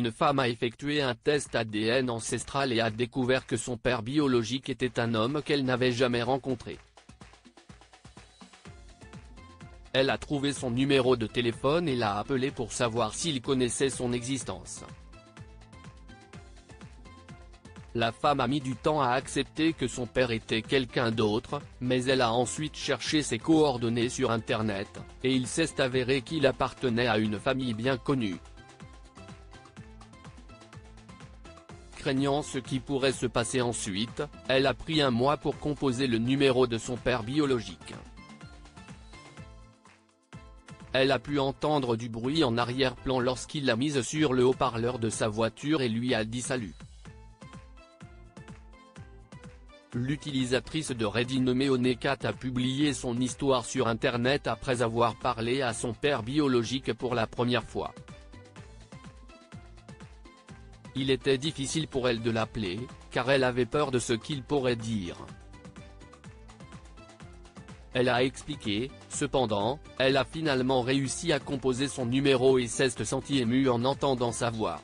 une femme a effectué un test ADN ancestral et a découvert que son père biologique était un homme qu'elle n'avait jamais rencontré. Elle a trouvé son numéro de téléphone et l'a appelé pour savoir s'il connaissait son existence. La femme a mis du temps à accepter que son père était quelqu'un d'autre, mais elle a ensuite cherché ses coordonnées sur Internet, et il s'est avéré qu'il appartenait à une famille bien connue. Craignant ce qui pourrait se passer ensuite, elle a pris un mois pour composer le numéro de son père biologique. Elle a pu entendre du bruit en arrière-plan lorsqu'il l'a mise sur le haut-parleur de sa voiture et lui a dit salut. L'utilisatrice de Reddit nommée Onekat a publié son histoire sur Internet après avoir parlé à son père biologique pour la première fois. Il était difficile pour elle de l'appeler, car elle avait peur de ce qu'il pourrait dire. Elle a expliqué, cependant, elle a finalement réussi à composer son numéro et s'est sentie émue en entendant sa voix.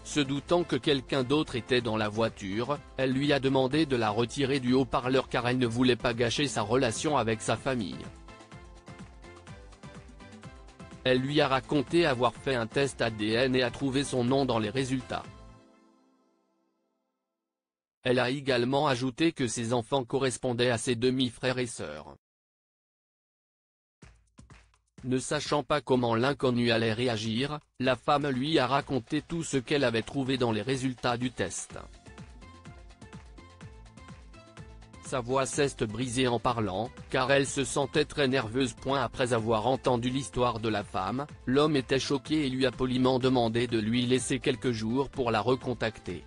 Se doutant que quelqu'un d'autre était dans la voiture, elle lui a demandé de la retirer du haut-parleur car elle ne voulait pas gâcher sa relation avec sa famille. Elle lui a raconté avoir fait un test ADN et a trouvé son nom dans les résultats. Elle a également ajouté que ses enfants correspondaient à ses demi-frères et sœurs. Ne sachant pas comment l'inconnu allait réagir, la femme lui a raconté tout ce qu'elle avait trouvé dans les résultats du test. Sa voix s'est brisée en parlant, car elle se sentait très nerveuse. Après avoir entendu l'histoire de la femme, l'homme était choqué et lui a poliment demandé de lui laisser quelques jours pour la recontacter.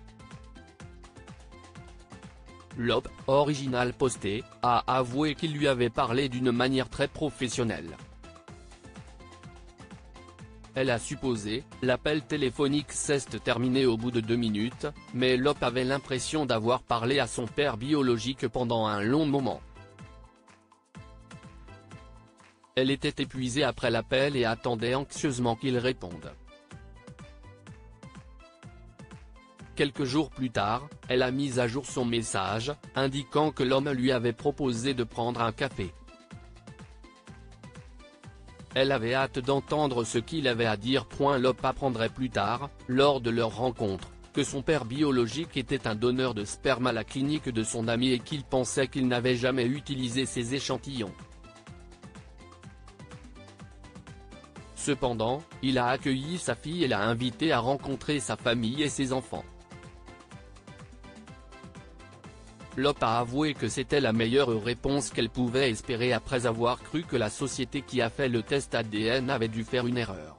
L'homme, original posté, a avoué qu'il lui avait parlé d'une manière très professionnelle. Elle a supposé, l'appel téléphonique s'est terminé au bout de 2 minutes, mais l'homme avait l'impression d'avoir parlé à son père biologique pendant un long moment. Elle était épuisée après l'appel et attendait anxieusement qu'il réponde. Quelques jours plus tard, elle a mis à jour son message, indiquant que l'homme lui avait proposé de prendre un café. Elle avait hâte d'entendre ce qu'il avait à dire. L'homme apprendrait plus tard, lors de leur rencontre, que son père biologique était un donneur de sperme à la clinique de son ami et qu'il pensait qu'il n'avait jamais utilisé ses échantillons. Cependant, il a accueilli sa fille et l'a invitée à rencontrer sa famille et ses enfants. L'homme a avoué que c'était la meilleure réponse qu'elle pouvait espérer après avoir cru que la société qui a fait le test ADN avait dû faire une erreur.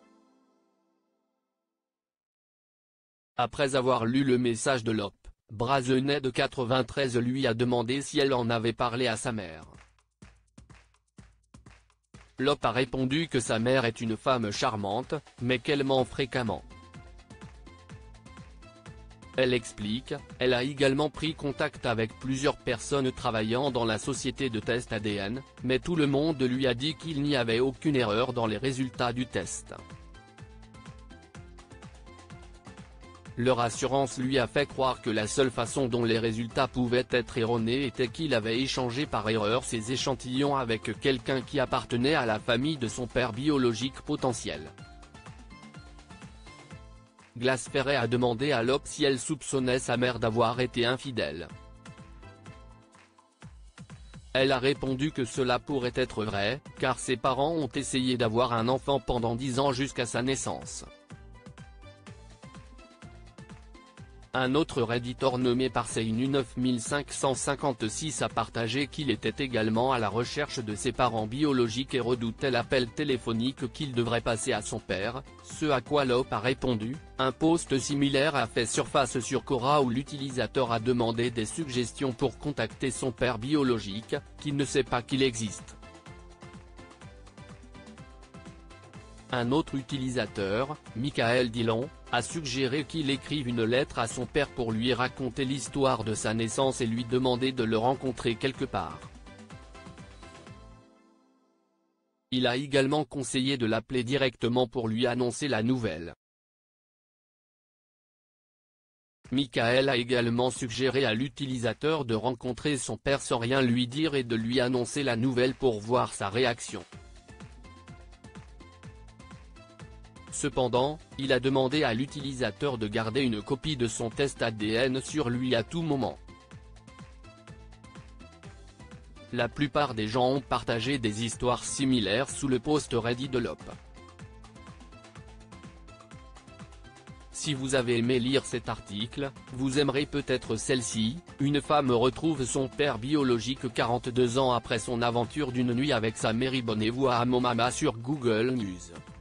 Après avoir lu le message de l'homme, Brazenet de 93 lui a demandé si elle en avait parlé à sa mère. L'homme a répondu que sa mère est une femme charmante, mais qu'elle ment fréquemment. Elle explique, elle a également pris contact avec plusieurs personnes travaillant dans la société de test ADN, mais tout le monde lui a dit qu'il n'y avait aucune erreur dans les résultats du test. Leur assurance lui a fait croire que la seule façon dont les résultats pouvaient être erronés était qu'il avait échangé par erreur ses échantillons avec quelqu'un qui appartenait à la famille de son père biologique potentiel. Glasferret a demandé à l'homme si elle soupçonnait sa mère d'avoir été infidèle. Elle a répondu que cela pourrait être vrai, car ses parents ont essayé d'avoir un enfant pendant 10 ans jusqu'à sa naissance. Un autre redditor nommé Parseinu 9556 a partagé qu'il était également à la recherche de ses parents biologiques et redoutait l'appel téléphonique qu'il devrait passer à son père, ce à quoi l'homme a répondu. Un post similaire a fait surface sur Quora où l'utilisateur a demandé des suggestions pour contacter son père biologique, qui ne sait pas qu'il existe. Un autre utilisateur, Michael Dillon, a suggéré qu'il écrive une lettre à son père pour lui raconter l'histoire de sa naissance et lui demander de le rencontrer quelque part. Il a également conseillé de l'appeler directement pour lui annoncer la nouvelle. Michael a également suggéré à l'utilisateur de rencontrer son père sans rien lui dire et de lui annoncer la nouvelle pour voir sa réaction. Cependant, il a demandé à l'utilisateur de garder une copie de son test ADN sur lui à tout moment. La plupart des gens ont partagé des histoires similaires sous le post Reddit de l'OP. Si vous avez aimé lire cet article, vous aimerez peut-être celle-ci. Une femme retrouve son père biologique 42 ans après son aventure d'une nuit avec sa mère. Abonnez-vous à Amomama sur Google News.